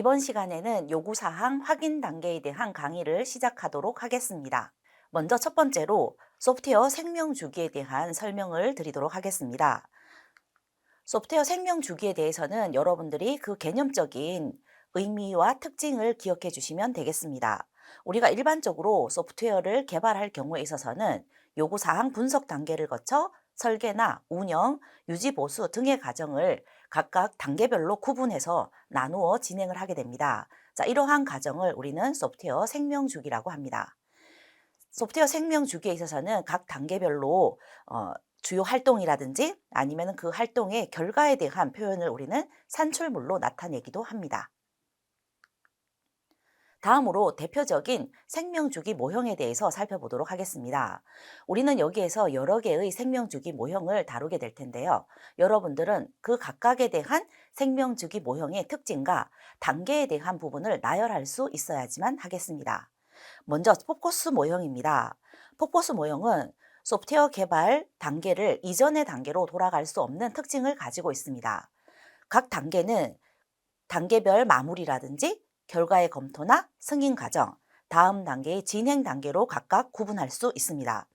이번 시간에는 요구사항 확인 단계에 대한 강의를 시작하도록 하겠습니다. 먼저 첫 번째로 소프트웨어 생명 주기에 대한 설명을 드리도록 하겠습니다. 소프트웨어 생명 주기에 대해서는 여러분들이 그 개념적인 의미와 특징을 기억해 주시면 되겠습니다. 우리가 일반적으로 소프트웨어를 개발할 경우에 있어서는 요구사항 분석 단계를 거쳐 설계나 운영, 유지 보수 등의 과정을 각각 단계별로 구분해서 나누어 진행을 하게 됩니다. 자, 이러한 과정을 우리는 소프트웨어 생명 주기라고 합니다. 소프트웨어 생명 주기에 있어서는 각 단계별로 주요 활동이라든지 아니면 그 활동의 결과에 대한 표현을 우리는 산출물로 나타내기도 합니다. 다음으로 대표적인 생명주기 모형에 대해서 살펴보도록 하겠습니다. 우리는 여기에서 여러 개의 생명주기 모형을 다루게 될 텐데요. 여러분들은 그 각각에 대한 생명주기 모형의 특징과 단계에 대한 부분을 나열할 수 있어야지만 하겠습니다. 먼저 포커스 모형입니다. 포커스 모형은 소프트웨어 개발 단계를 이전의 단계로 돌아갈 수 없는 특징을 가지고 있습니다. 각 단계는 단계별 마무리라든지 결과의 검토나 승인 과정, 다음 단계의 진행 단계로 각각 구분할 수 있습니다.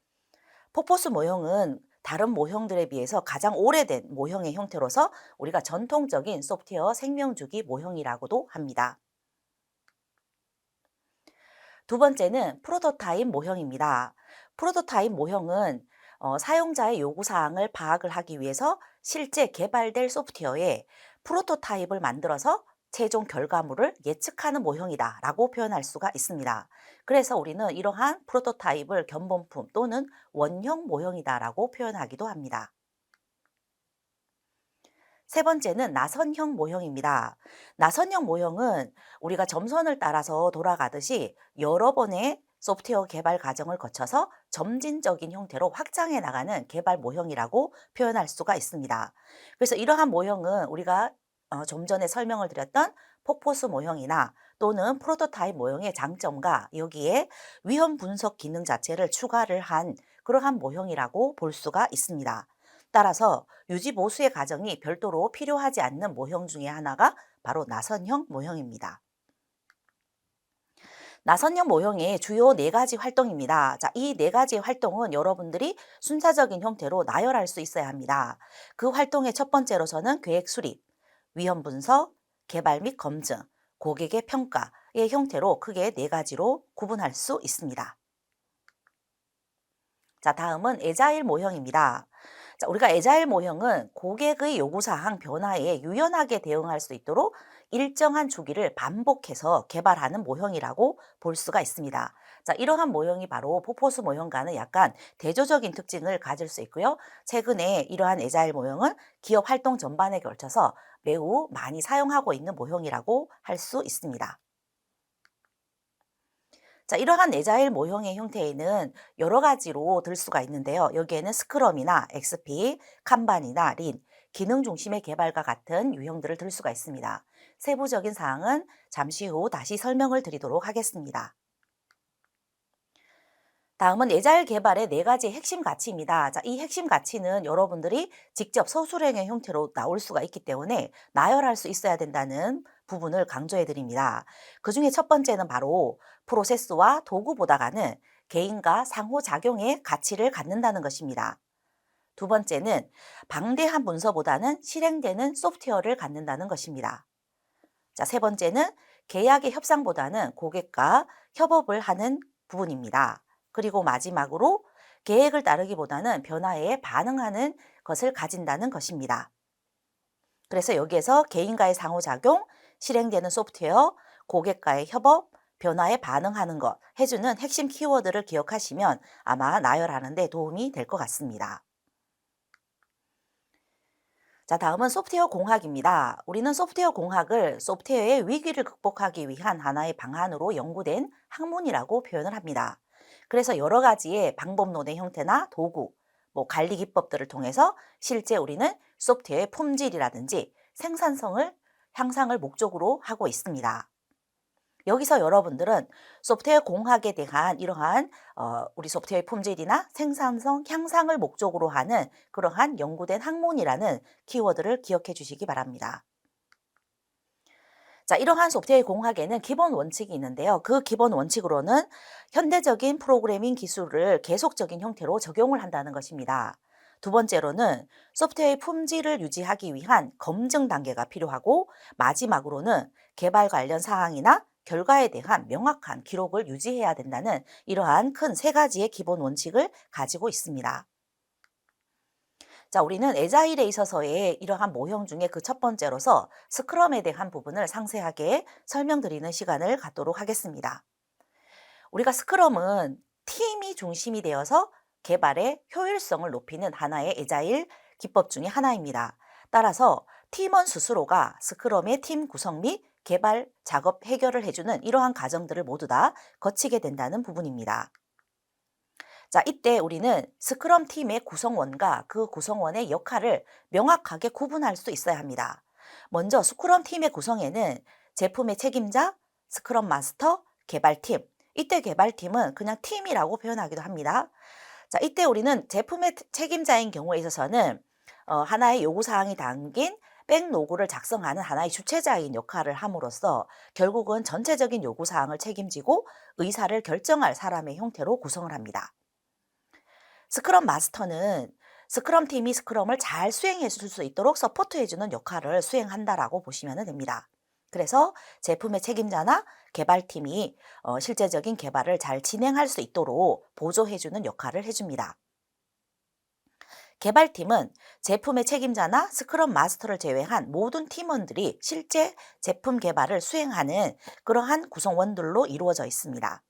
포커스 모형은 다른 모형들에 비해서 가장 오래된 모형의 형태로서 우리가 전통적인 소프트웨어 생명주기 모형이라고도 합니다. 두 번째는 프로토타입 모형입니다. 프로토타입 모형은 사용자의 요구사항을 파악을 하기 위해서 실제 개발될 소프트웨어에 프로토타입을 만들어서 최종 결과물을 예측하는 모형이다 라고 표현할 수가 있습니다. 그래서 우리는 이러한 프로토타입을 견본품 또는 원형 모형이다 라고 표현하기도 합니다. 세 번째는 나선형 모형입니다. 나선형 모형은 우리가 점선을 따라서 돌아가듯이 여러 번의 소프트웨어 개발 과정을 거쳐서 점진적인 형태로 확장해 나가는 개발 모형이라고 표현할 수가 있습니다. 그래서 이러한 모형은 우리가 좀 전에 설명을 드렸던 폭포수 모형이나 또는 프로토타입 모형의 장점과 여기에 위험 분석 기능 자체를 추가를 한 그러한 모형이라고 볼 수가 있습니다. 따라서 유지 보수의 과정이 별도로 필요하지 않는 모형 중에 하나가 바로 나선형 모형입니다. 나선형 모형의 주요 네 가지 활동입니다. 자, 이 네 가지의 활동은 여러분들이 순차적인 형태로 나열할 수 있어야 합니다. 그 활동의 첫 번째로서는 계획 수립, 위험 분석, 개발 및 검증, 고객의 평가의 형태로 크게 네 가지로 구분할 수 있습니다. 자, 다음은 에자일 모형입니다. 자, 우리가 에자일 모형은 고객의 요구사항 변화에 유연하게 대응할 수 있도록 일정한 주기를 반복해서 개발하는 모형이라고 볼 수가 있습니다. 자, 이러한 모형이 바로 포포스 모형과는 약간 대조적인 특징을 가질 수 있고요. 최근에 이러한 에자일 모형은 기업 활동 전반에 걸쳐서 매우 많이 사용하고 있는 모형이라고 할 수 있습니다. 자, 이러한 에자일 모형의 형태에는 여러 가지로 들 수가 있는데요. 여기에는 스크럼이나 XP, kanban이나 린, 기능 중심의 개발과 같은 유형들을 들 수가 있습니다. 세부적인 사항은 잠시 후 다시 설명을 드리도록 하겠습니다. 다음은 에자일 개발의 네 가지 핵심 가치입니다. 자, 이 핵심 가치는 여러분들이 직접 서술형의 형태로 나올 수가 있기 때문에 나열할 수 있어야 된다는 부분을 강조해 드립니다. 그 중에 첫 번째는 바로 프로세스와 도구보다가는 개인과 상호작용의 가치를 갖는다는 것입니다. 두 번째는 방대한 문서보다는 실행되는 소프트웨어를 갖는다는 것입니다. 자, 세 번째는 계약의 협상보다는 고객과 협업을 하는 부분입니다. 그리고 마지막으로 계획을 따르기보다는 변화에 반응하는 것을 가진다는 것입니다. 그래서 여기에서 개인과의 상호작용, 실행되는 소프트웨어, 고객과의 협업, 변화에 반응하는 것 해주는 핵심 키워드를 기억하시면 아마 나열하는 데 도움이 될 것 같습니다. 자, 다음은 소프트웨어 공학입니다. 우리는 소프트웨어 공학을 소프트웨어의 위기를 극복하기 위한 하나의 방안으로 연구된 학문이라고 표현을 합니다. 그래서 여러 가지의 방법론의 형태나 도구, 관리 기법들을 통해서 실제 우리는 소프트웨어의 품질이라든지 생산성을 향상을 목적으로 하고 있습니다. 여기서 여러분들은 소프트웨어 공학에 대한 이러한 우리 소프트웨어 품질이나 생산성 향상을 목적으로 하는 그러한 연구된 학문이라는 키워드를 기억해 주시기 바랍니다. 자, 이러한 소프트웨어 공학에는 기본 원칙이 있는데요. 그 기본 원칙으로는 현대적인 프로그래밍 기술을 계속적인 형태로 적용을 한다는 것입니다. 두 번째로는 소프트웨어의 품질을 유지하기 위한 검증 단계가 필요하고, 마지막으로는 개발 관련 사항이나 결과에 대한 명확한 기록을 유지해야 된다는 이러한 큰 세 가지의 기본 원칙을 가지고 있습니다. 자, 우리는 에자일에 있어서의 이러한 모형 중에 그 첫 번째로서 스크럼에 대한 부분을 상세하게 설명드리는 시간을 갖도록 하겠습니다. 우리가 스크럼은 팀이 중심이 되어서 개발의 효율성을 높이는 하나의 에자일 기법 중에 하나입니다. 따라서 팀원 스스로가 스크럼의 팀 구성 및 개발 작업 해결을 해주는 이러한 과정들을 모두 다 거치게 된다는 부분입니다. 자, 이때 우리는 스크럼 팀의 구성원과 그 구성원의 역할을 명확하게 구분할 수 있어야 합니다. 먼저 스크럼 팀의 구성에는 제품의 책임자, 스크럼 마스터, 개발팀. 이때 개발팀은 그냥 팀이라고 표현하기도 합니다. 자, 이때 우리는 제품의 책임자인 경우에 있어서는 하나의 요구사항이 담긴 백로그를 작성하는 하나의 주체자인 역할을 함으로써 결국은 전체적인 요구사항을 책임지고 의사를 결정할 사람의 형태로 구성을 합니다. 스크럼 마스터는 스크럼 팀이 스크럼을 잘 수행해 줄 수 있도록 서포트해 주는 역할을 수행한다라고 보시면 됩니다. 그래서 제품의 책임자나 개발팀이 실제적인 개발을 잘 진행할 수 있도록 보조해 주는 역할을 해줍니다. 개발팀은 제품의 책임자나 스크럼 마스터를 제외한 모든 팀원들이 실제 제품 개발을 수행하는 그러한 구성원들로 이루어져 있습니다.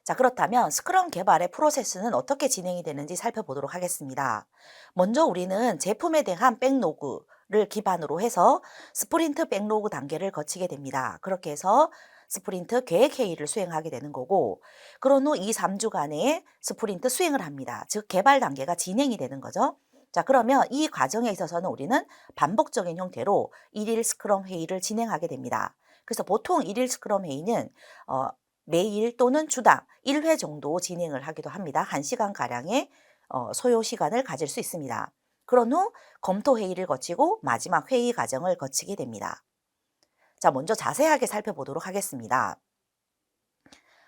자, 그렇다면 스크럼 개발의 프로세스는 어떻게 진행이 되는지 살펴보도록 하겠습니다. 먼저 우리는 제품에 대한 백로그를 기반으로 해서 스프린트 백로그 단계를 거치게 됩니다. 그렇게 해서 스프린트 계획 회의를 수행하게 되는 거고, 그런 후 2, 3주간의 스프린트 수행을 합니다. 즉 개발 단계가 진행이 되는 거죠. 자, 그러면 이 과정에 있어서는 우리는 반복적인 형태로 일일 스크럼 회의를 진행하게 됩니다. 그래서 보통 일일 스크럼 회의는 매일 또는 주당 1회 정도 진행을 하기도 합니다. 1시간가량의 소요 시간을 가질 수 있습니다. 그런 후 검토 회의를 거치고 마지막 회의 과정을 거치게 됩니다. 자, 먼저 자세하게 살펴보도록 하겠습니다.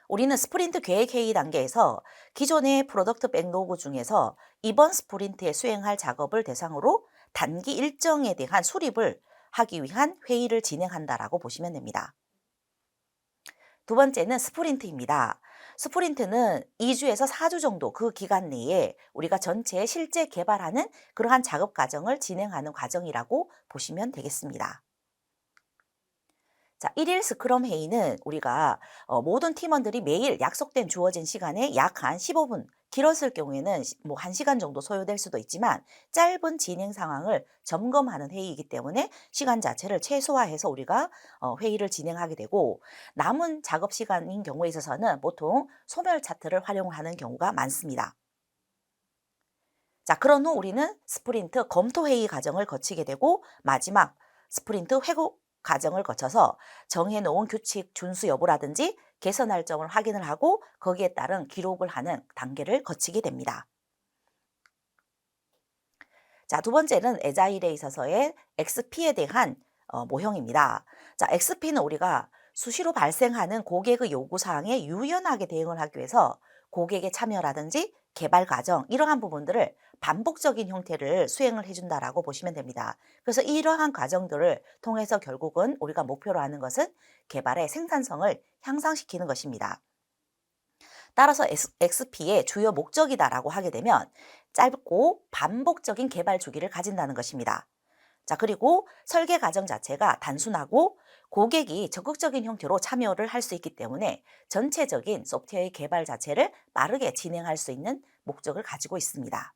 우리는 스프린트 계획 회의 단계에서 기존의 프로덕트 백로그 중에서 이번 스프린트에 수행할 작업을 대상으로 단기 일정에 대한 수립을 하기 위한 회의를 진행한다라고 보시면 됩니다. 두 번째는 스프린트입니다. 스프린트는 2주에서 4주 정도 그 기간 내에 우리가 전체 실제 개발하는 그러한 작업 과정을 진행하는 과정이라고 보시면 되겠습니다. 자, 1일 스크럼 회의는 우리가 모든 팀원들이 매일 약속된 주어진 시간에 약 한 15분, 길었을 경우에는 뭐 1시간 정도 소요될 수도 있지만 짧은 진행 상황을 점검하는 회의이기 때문에 시간 자체를 최소화해서 우리가 회의를 진행하게 되고, 남은 작업 시간인 경우에 있어서는 보통 소멸 차트를 활용하는 경우가 많습니다. 자, 그런 후 우리는 스프린트 검토 회의 과정을 거치게 되고 마지막 스프린트 회고 과정을 거쳐서 정해놓은 규칙 준수 여부라든지 개선할 점을 확인을 하고 거기에 따른 기록을 하는 단계를 거치게 됩니다. 자, 두 번째는 에자일에 있어서의 XP에 대한 모형입니다. 자, XP는 우리가 수시로 발생하는 고객의 요구사항에 유연하게 대응을 하기 위해서 고객의 참여라든지 개발 과정 이러한 부분들을 반복적인 형태를 수행을 해준다라고 보시면 됩니다. 그래서 이러한 과정들을 통해서 결국은 우리가 목표로 하는 것은 개발의 생산성을 향상시키는 것입니다. 따라서 XP의 주요 목적이다라고 하게 되면 짧고 반복적인 개발 주기를 가진다는 것입니다. 자, 그리고 설계 과정 자체가 단순하고 고객이 적극적인 형태로 참여를 할 수 있기 때문에 전체적인 소프트웨어의 개발 자체를 빠르게 진행할 수 있는 목적을 가지고 있습니다.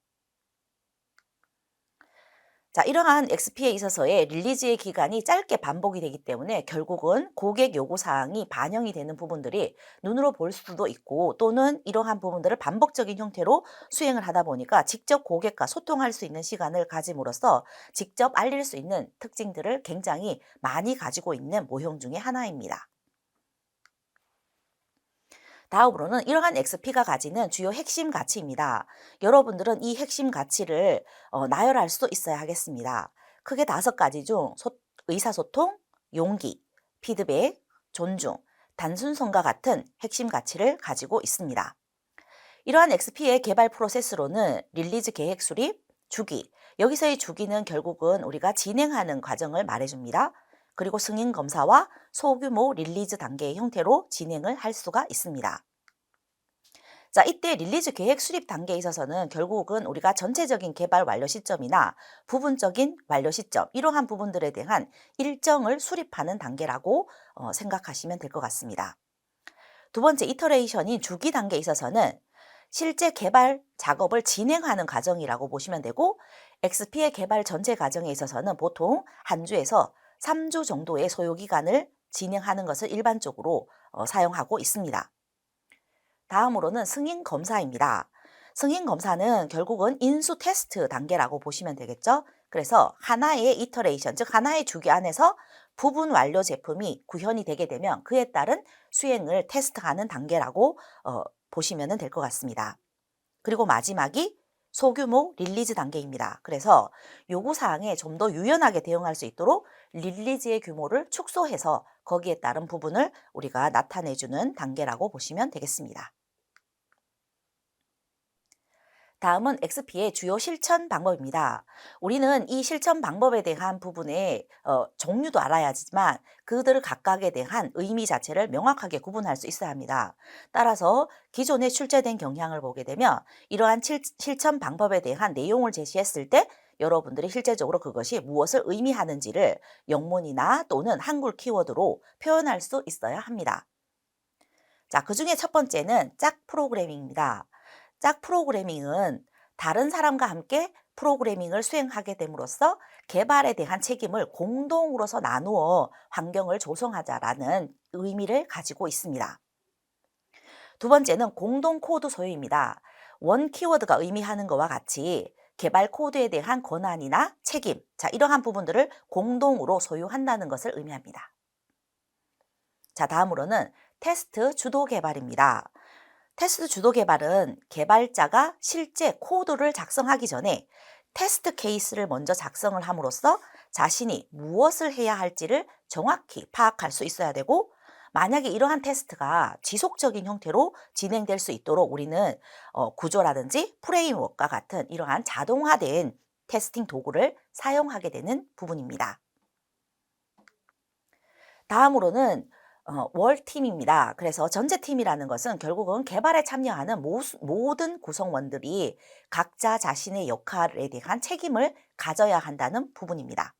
자, 이러한 XP에 있어서의 릴리즈의 기간이 짧게 반복이 되기 때문에 결국은 고객 요구 사항이 반영이 되는 부분들이 눈으로 볼 수도 있고, 또는 이러한 부분들을 반복적인 형태로 수행을 하다 보니까 직접 고객과 소통할 수 있는 시간을 가짐으로써 직접 알릴 수 있는 특징들을 굉장히 많이 가지고 있는 모형 중에 하나입니다. 다음으로는 이러한 XP가 가지는 주요 핵심 가치입니다. 여러분들은 이 핵심 가치를 나열할 수도 있어야 하겠습니다. 크게 5가지 중 의사소통, 용기, 피드백, 존중, 단순성과 같은 핵심 가치를 가지고 있습니다. 이러한 XP의 개발 프로세스로는 릴리즈 계획 수립, 주기, 여기서의 주기는 결국은 우리가 진행하는 과정을 말해줍니다. 그리고 승인 검사와 소규모 릴리즈 단계의 형태로 진행을 할 수가 있습니다. 자, 이때 릴리즈 계획 수립 단계에 있어서는 결국은 우리가 전체적인 개발 완료 시점이나 부분적인 완료 시점, 이러한 부분들에 대한 일정을 수립하는 단계라고 생각하시면 될 것 같습니다. 두 번째 이터레이션인 주기 단계에 있어서는 실제 개발 작업을 진행하는 과정이라고 보시면 되고, XP의 개발 전체 과정에 있어서는 보통 한 주에서 3주 정도의 소요기간을 진행하는 것을 일반적으로 사용하고 있습니다. 다음으로는 승인 검사입니다. 승인 검사는 결국은 인수 테스트 단계라고 보시면 되겠죠. 그래서 하나의 이터레이션, 즉 하나의 주기 안에서 부분 완료 제품이 구현이 되게 되면 그에 따른 수행을 테스트하는 단계라고 보시면 될 것 같습니다. 그리고 마지막이 소규모 릴리즈 단계입니다. 그래서 요구사항에 좀 더 유연하게 대응할 수 있도록 릴리즈의 규모를 축소해서 거기에 따른 부분을 우리가 나타내주는 단계라고 보시면 되겠습니다. 다음은 XP의 주요 실천 방법입니다. 우리는 이 실천 방법에 대한 부분의 종류도 알아야지만 그들 각각에 대한 의미 자체를 명확하게 구분할 수 있어야 합니다. 따라서 기존에 출제된 경향을 보게 되면 이러한 실천 방법에 대한 내용을 제시했을 때 여러분들이 실제적으로 그것이 무엇을 의미하는지를 영문이나 또는 한글 키워드로 표현할 수 있어야 합니다. 자, 그 중에 첫 번째는 짝 프로그래밍입니다. 짝 프로그래밍은 다른 사람과 함께 프로그래밍을 수행하게 됨으로써 개발에 대한 책임을 공동으로서 나누어 환경을 조성하자라는 의미를 가지고 있습니다. 두 번째는 공동 코드 소유입니다. 원 키워드가 의미하는 것과 같이 개발 코드에 대한 권한이나 책임, 자, 이러한 부분들을 공동으로 소유한다는 것을 의미합니다. 자, 다음으로는 테스트 주도 개발입니다. 테스트 주도 개발은 개발자가 실제 코드를 작성하기 전에 테스트 케이스를 먼저 작성을 함으로써 자신이 무엇을 해야 할지를 정확히 파악할 수 있어야 되고, 만약에 이러한 테스트가 지속적인 형태로 진행될 수 있도록 우리는 구조라든지 프레임워크와 같은 이러한 자동화된 테스팅 도구를 사용하게 되는 부분입니다. 다음으로는 월팀입니다. 그래서 전체팀이라는 것은 결국은 개발에 참여하는 모든 구성원들이 각자 자신의 역할에 대한 책임을 가져야 한다는 부분입니다.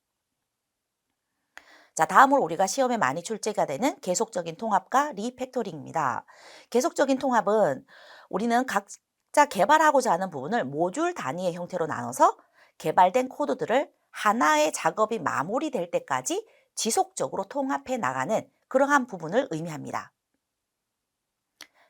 자, 다음으로 우리가 시험에 많이 출제가 되는 계속적인 통합과 리팩토링입니다. 계속적인 통합은 우리는 각자 개발하고자 하는 부분을 모듈 단위의 형태로 나눠서 개발된 코드들을 하나의 작업이 마무리될 때까지 지속적으로 통합해 나가는 그러한 부분을 의미합니다.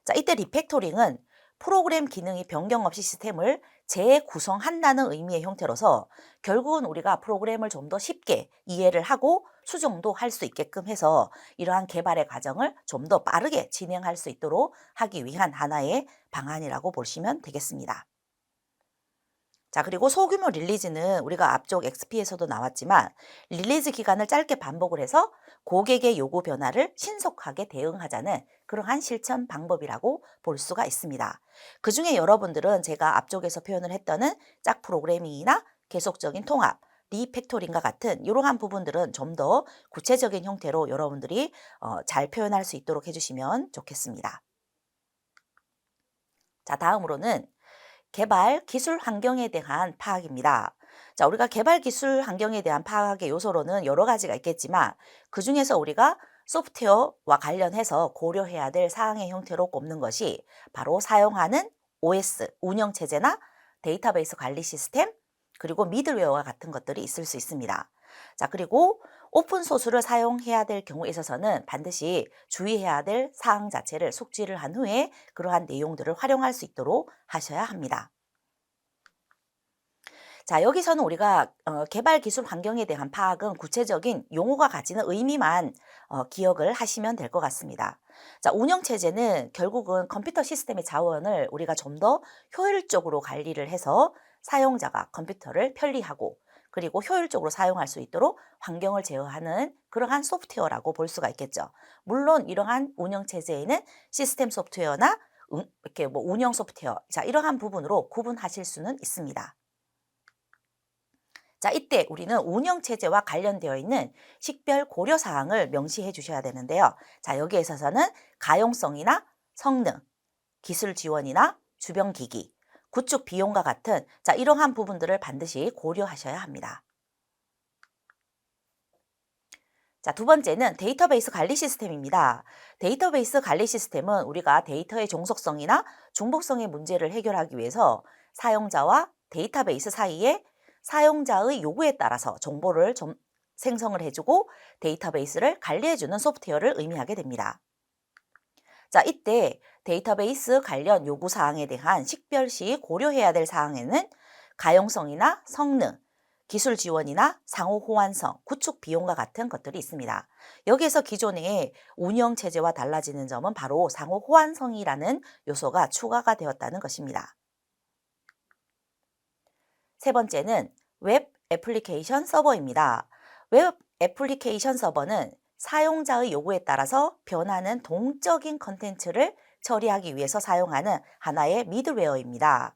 자, 이때 리팩토링은 프로그램 기능이 변경 없이 시스템을 재구성한다는 의미의 형태로서 결국은 우리가 프로그램을 좀 더 쉽게 이해를 하고 수정도 할 수 있게끔 해서 이러한 개발의 과정을 좀 더 빠르게 진행할 수 있도록 하기 위한 하나의 방안이라고 보시면 되겠습니다. 자, 그리고 소규모 릴리즈는 우리가 앞쪽 XP에서도 나왔지만 릴리즈 기간을 짧게 반복을 해서 고객의 요구 변화를 신속하게 대응하자는 그러한 실천 방법이라고 볼 수가 있습니다. 그 중에 여러분들은 제가 앞쪽에서 표현을 했던 짝 프로그래밍이나 계속적인 통합, 리팩토링과 같은 이러한 부분들은 좀 더 구체적인 형태로 여러분들이 잘 표현할 수 있도록 해주시면 좋겠습니다. 자, 다음으로는 개발 기술 환경에 대한 파악입니다. 자, 우리가 개발 기술 환경에 대한 파악의 요소로는 여러 가지가 있겠지만 그 중에서 우리가 소프트웨어와 관련해서 고려해야 될 사항의 형태로 꼽는 것이 바로 사용하는 OS, 운영체제나 데이터베이스 관리 시스템, 그리고 미들웨어와 같은 것들이 있을 수 있습니다. 자, 그리고 오픈소스를 사용해야 될 경우에 있어서는 반드시 주의해야 될 사항 자체를 숙지를 한 후에 그러한 내용들을 활용할 수 있도록 하셔야 합니다. 자, 여기서는 우리가 개발 기술 환경에 대한 파악은 구체적인 용어가 가지는 의미만 기억을 하시면 될 것 같습니다. 자, 운영체제는 결국은 컴퓨터 시스템의 자원을 우리가 좀 더 효율적으로 관리를 해서 사용자가 컴퓨터를 편리하고 그리고 효율적으로 사용할 수 있도록 환경을 제어하는 그러한 소프트웨어라고 볼 수가 있겠죠. 물론 이러한 운영 체제에는 시스템 소프트웨어나 이렇게 뭐 운영 소프트웨어, 자, 이러한 부분으로 구분하실 수는 있습니다. 자, 이때 우리는 운영 체제와 관련되어 있는 식별 고려 사항을 명시해 주셔야 되는데요. 자, 여기에 있어서는 가용성이나 성능, 기술 지원이나 주변 기기, 구축 비용과 같은 자, 이러한 부분들을 반드시 고려하셔야 합니다. 자, 두 번째는 데이터베이스 관리 시스템입니다. 데이터베이스 관리 시스템은 우리가 데이터의 종속성이나 중복성의 문제를 해결하기 위해서 사용자와 데이터베이스 사이에 사용자의 요구에 따라서 정보를 좀 생성을 해주고 데이터베이스를 관리해주는 소프트웨어를 의미하게 됩니다. 자, 이때 데이터베이스 관련 요구사항에 대한 식별 시 고려해야 될 사항에는 가용성이나 성능, 기술 지원이나 상호 호환성, 구축 비용과 같은 것들이 있습니다. 여기에서 기존의 운영 체제와 달라지는 점은 바로 상호 호환성이라는 요소가 추가가 되었다는 것입니다. 세 번째는 웹 애플리케이션 서버입니다. 웹 애플리케이션 서버는 사용자의 요구에 따라서 변하는 동적인 컨텐츠를 처리하기 위해서 사용하는 하나의 미들웨어입니다.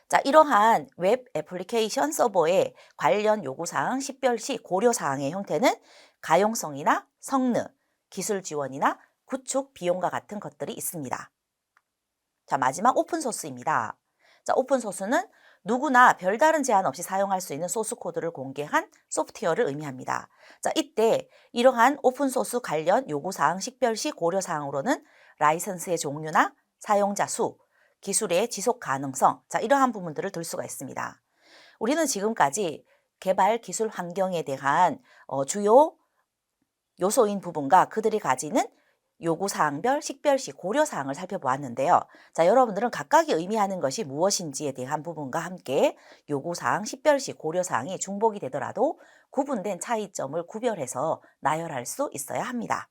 자, 이러한 웹 애플리케이션 서버의 관련 요구사항 식별 시 고려사항의 형태는 가용성이나 성능, 기술 지원이나 구축 비용과 같은 것들이 있습니다. 자, 마지막 오픈소스입니다. 자, 오픈소스는 누구나 별다른 제한 없이 사용할 수 있는 소스 코드를 공개한 소프트웨어를 의미합니다. 자, 이때 이러한 오픈소스 관련 요구사항 식별 시 고려사항으로는 라이선스의 종류나 사용자 수, 기술의 지속 가능성, 자, 이러한 부분들을 들 수가 있습니다. 우리는 지금까지 개발 기술 환경에 대한 주요 요소인 부분과 그들이 가지는 요구사항별, 식별시, 고려사항을 살펴보았는데요. 자, 여러분들은 각각이 의미하는 것이 무엇인지에 대한 부분과 함께 요구사항, 식별시, 고려사항이 중복이 되더라도 구분된 차이점을 구별해서 나열할 수 있어야 합니다.